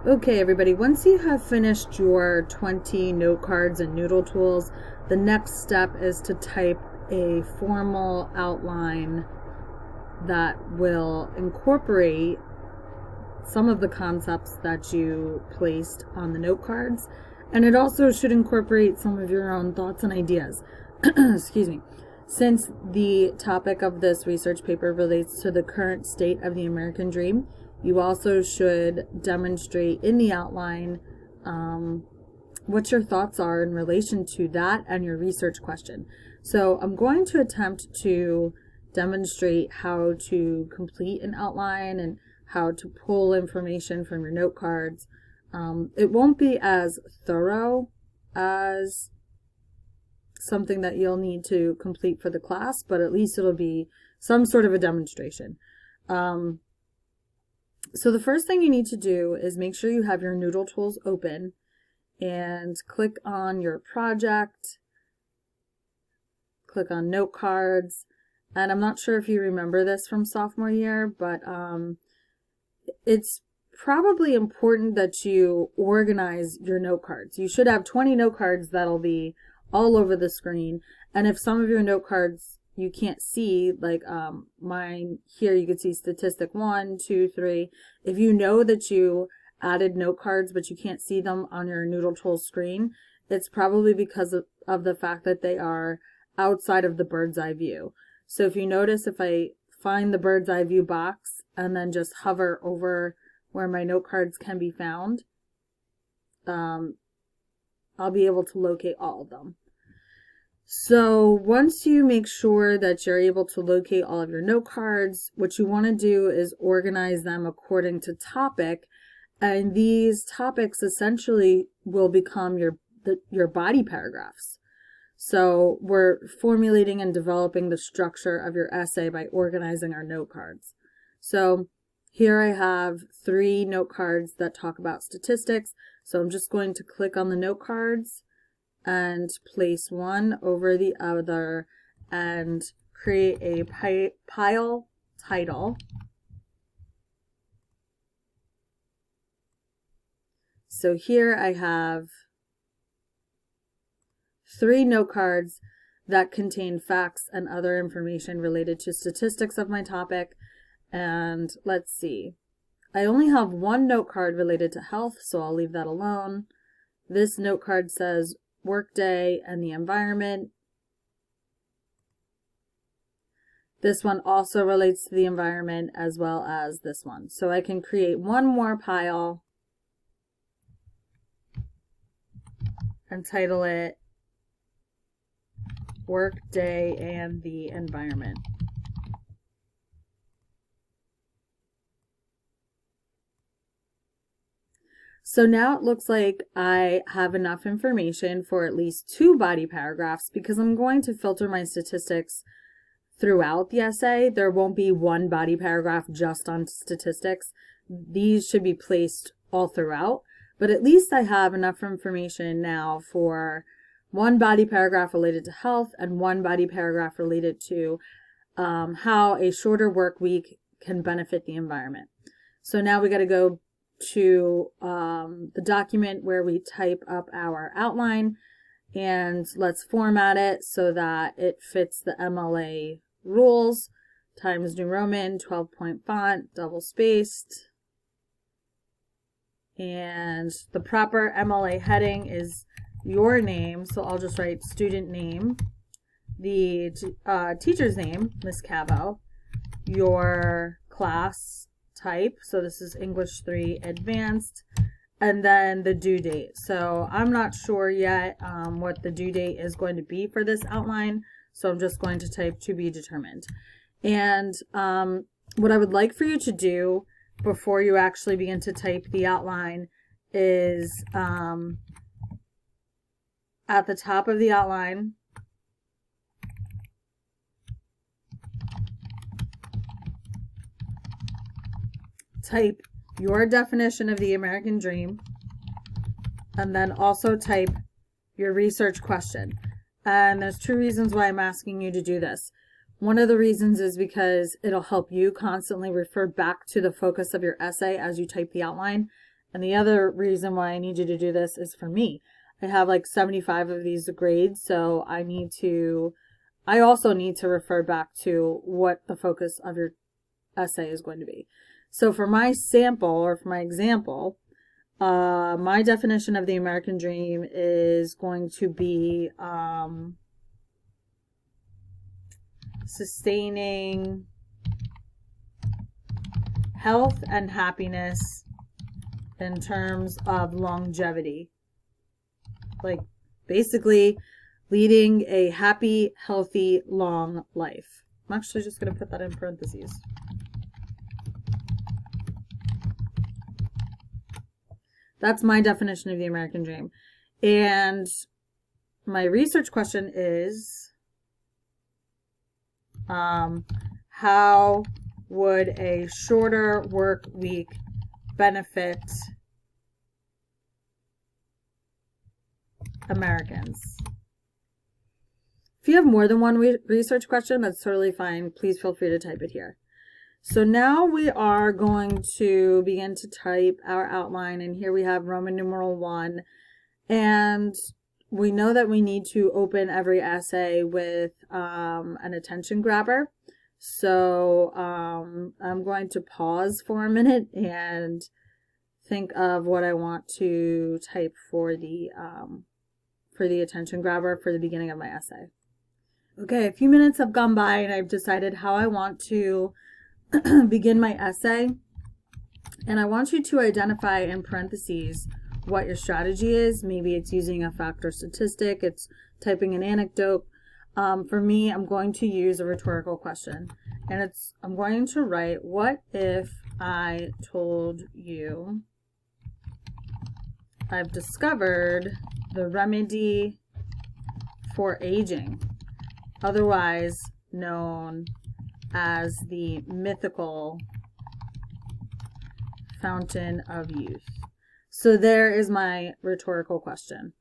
Okay, everybody, once you have finished your 20 note cards and Noodle tools, the next step is to type a formal outline that will incorporate some of the concepts that you placed on the note cards, and it also should incorporate some of your own thoughts and ideas. Excuse me. Since the topic of this research paper relates to the current state of the American dream, you also should demonstrate in the outline what your thoughts are in relation to that and your research question. So I'm going to attempt to demonstrate how to complete an outline and how to pull information from your note cards. It won't be as thorough as something that you'll need to complete for the class, but at least it'll be some sort of a demonstration. So the first thing you need to do is make sure you have your Noodle tools open and click on your project, click on note cards, and I'm not sure if you remember this from sophomore year, but it's probably important that you organize your note cards. You should have 20 note cards that'll be all over the screen, and if some of your note cards you can't see, like mine here, you can see statistic 1, 2, 3. If you know that you added note cards but you can't see them on your Noodle Tools screen, it's probably because of the fact that they are outside of the bird's eye view. So if you notice, if I find the bird's eye view box and then just hover over where my note cards can be found, I'll be able to locate all of them. So once you make sure that you're able to locate all of your note cards, what you want to do is organize them according to topic, and these topics essentially will become your body paragraphs. So we're formulating and developing the structure of your essay by organizing our note cards. So here I have 3 note cards that talk about statistics. So I'm just going to click on the note cards and place one over the other and create a pile title. So here I have 3 note cards that contain facts and other information related to statistics of my topic. And let's see, I only have 1 note card related to health, so I'll leave that alone. This note card says workday and the environment. This one also relates to the environment as well as this one. So I can create one more pile and title it Workday and the Environment. So now it looks like I have enough information for at least 2 body paragraphs, because I'm going to filter my statistics throughout the essay. There won't be 1 body paragraph just on statistics. These should be placed all throughout, but at least I have enough information now for 1 body paragraph related to health and 1 body paragraph related to how a shorter work week can benefit the environment. So now we got to go to the document where we type up our outline, and let's format it so that it fits the MLA rules. Times New Roman, 12-point font, double spaced, and the proper MLA heading is your name, so I'll just write student name, the teacher's name, Miss Cavo, your class type, so this is English 3 Advanced, and then the due date. So I'm not sure yet what the due date is going to be for this outline, so I'm just going to type to be determined. And what I would like for you to do before you actually begin to type the outline is at the top of the outline, type your definition of the American dream, and then also type your research question. And there's 2 reasons why I'm asking you to do this. One of the reasons is because it'll help you constantly refer back to the focus of your essay as you type the outline. And the other reason why I need you to do this is for me. I have like 75 of these grades, so I also need to refer back to what the focus of your essay is going to be. So for my sample, or for my example, my definition of the American dream is going to be sustaining health and happiness in terms of longevity. Like basically leading a happy, healthy, long life. I'm actually just going to put that in parentheses. That's my definition of the American dream. And my research question is, how would a shorter work week benefit Americans? If you have more than one research question, that's totally fine. Please feel free to type it here. So now we are going to begin to type our outline, and here we have Roman numeral 1, and we know that we need to open every essay with an attention grabber. So I'm going to pause for a minute and think of what I want to type for the attention grabber for the beginning of my essay. Okay, a few minutes have gone by and I've decided how I want to begin my essay. And I want you to identify in parentheses what your strategy is. Maybe it's using a fact or statistic, it's typing an anecdote. For me, I'm going to use a rhetorical question. And I'm going to write, what if I told you I've discovered the remedy for aging, otherwise known as the mythical fountain of youth. So there is my rhetorical question.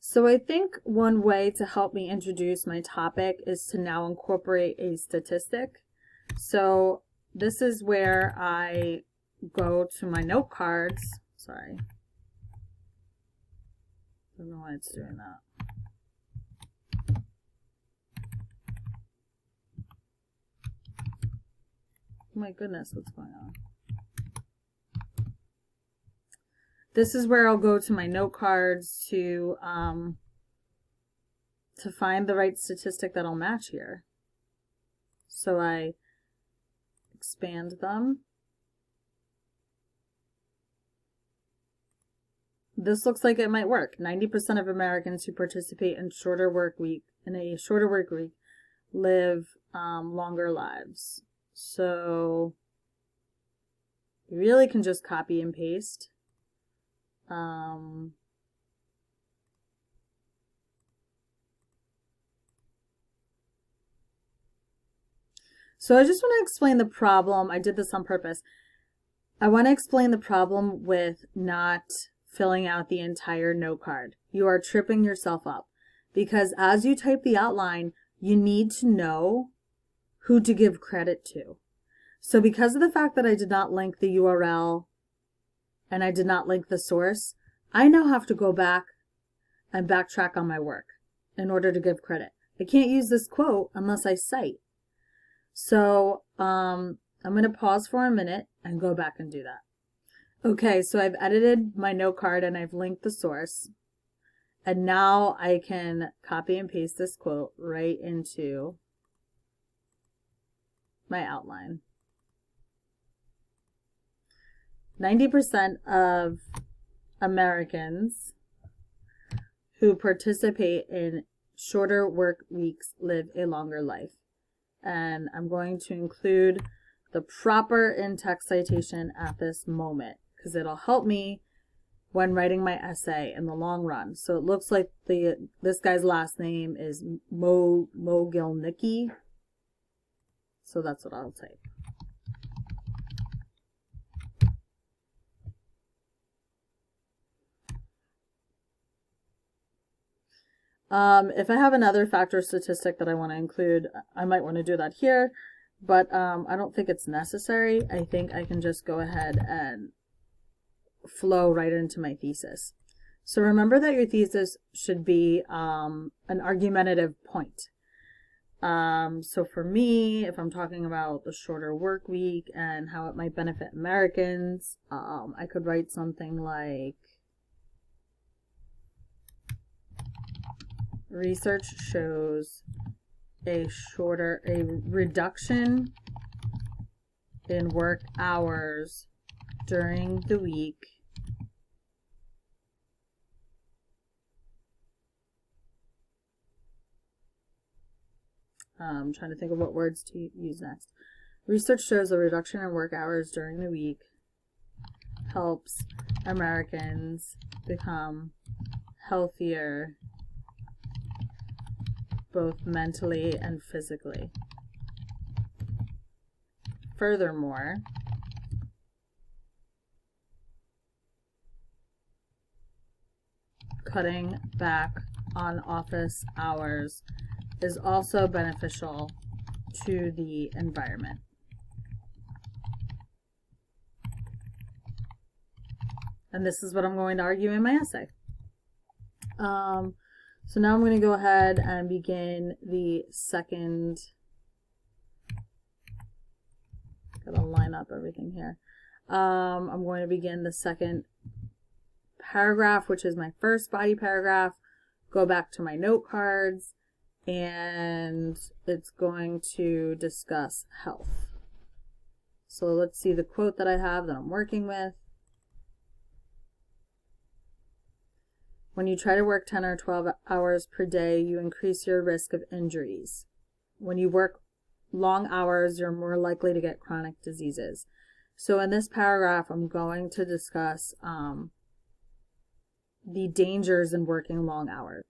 So I think one way to help me introduce my topic is to now incorporate a statistic. So this is where I go to my note cards. Sorry. I don't know why it's doing that. Oh my goodness, what's going on? This is where I'll go to my note cards to find the right statistic that'll match here. So I expand them. This looks like it might work. 90% of Americans who participate in a shorter work week live longer lives. So you really can just copy and paste. So I just want to explain the problem. I did this on purpose. I want to explain the problem with not filling out the entire note card. You are tripping yourself up because as you type the outline, you need to know who to give credit to. So because of the fact that I did not link the URL and I did not link the source, I now have to go back and backtrack on my work in order to give credit. I can't use this quote unless I cite. So I'm going to pause for a minute and go back and do that. Okay, so I've edited my note card and I've linked the source. And now I can copy and paste this quote right into my outline. 90% of Americans who participate in shorter work weeks live a longer life. And I'm going to include the proper in-text citation at this moment because it'll help me when writing my essay in the long run. So it looks like this guy's last name is Mogilnicki. So that's what I'll type. If I have another factor statistic that I want to include, I might want to do that here. but I don't think it's necessary. I think I can just go ahead and flow right into my thesis. So remember that your thesis should be an argumentative point. So for me, if I'm talking about the shorter work week and how it might benefit Americans, I could write something like, research shows a reduction in work hours during the week I'm trying to think of what words to use next. Research shows a reduction in work hours during the week helps Americans become healthier both mentally and physically. Furthermore, cutting back on office hours is also beneficial to the environment. And this is what I'm going to argue in my essay. So now I'm going to go ahead and begin the second. Gotta line up everything here. I'm going to begin the second paragraph, which is my first body paragraph. Go back to my note cards, and it's going to discuss health. So let's see the quote that I have that I'm working with. When you try to work 10 or 12 hours per day, you increase your risk of injuries. When you work long hours, you're more likely to get chronic diseases. So in this paragraph, I'm going to discuss the dangers in working long hours.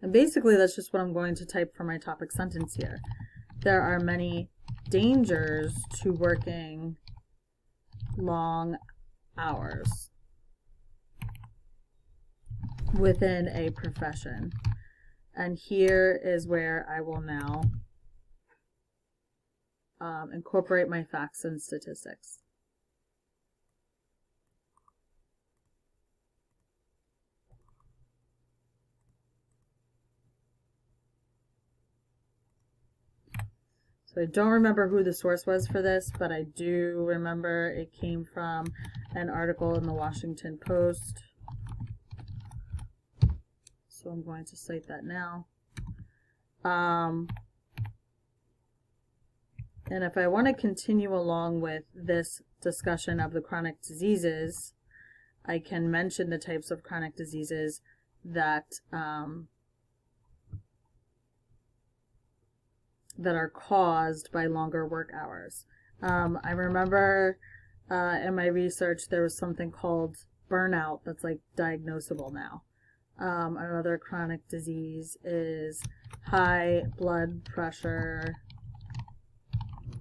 And basically, that's just what I'm going to type for my topic sentence here. There are many dangers to working long hours within a profession. And here is where I will now incorporate my facts and statistics. So I don't remember who the source was for this, but I do remember it came from an article in the Washington Post. So I'm going to cite that now. And if I want to continue along with this discussion of the chronic diseases, I can mention the types of chronic diseases that that are caused by longer work hours. I remember in my research there was something called burnout that's like diagnosable now. Another chronic disease is high blood pressure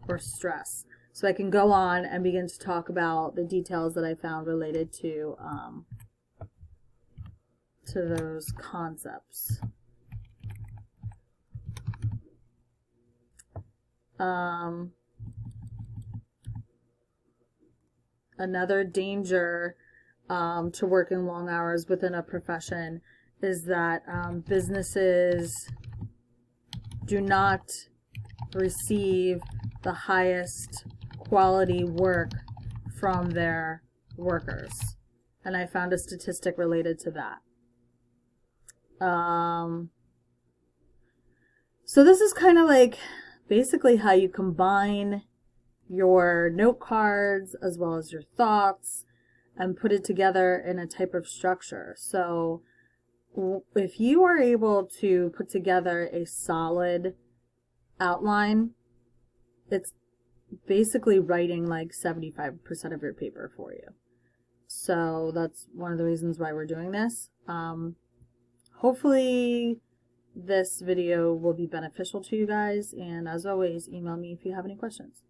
or stress. So I can go on and begin to talk about the details that I found related to those concepts. Another danger to working long hours within a profession is that businesses do not receive the highest quality work from their workers. And I found a statistic related to that. So this is kind of like basically how you combine your note cards as well as your thoughts and put it together in a type of structure. So if you are able to put together a solid outline, it's basically writing like 75% of your paper for you. So that's one of the reasons why we're doing this. Hopefully this video will be beneficial to you guys, and as always, email me if you have any questions.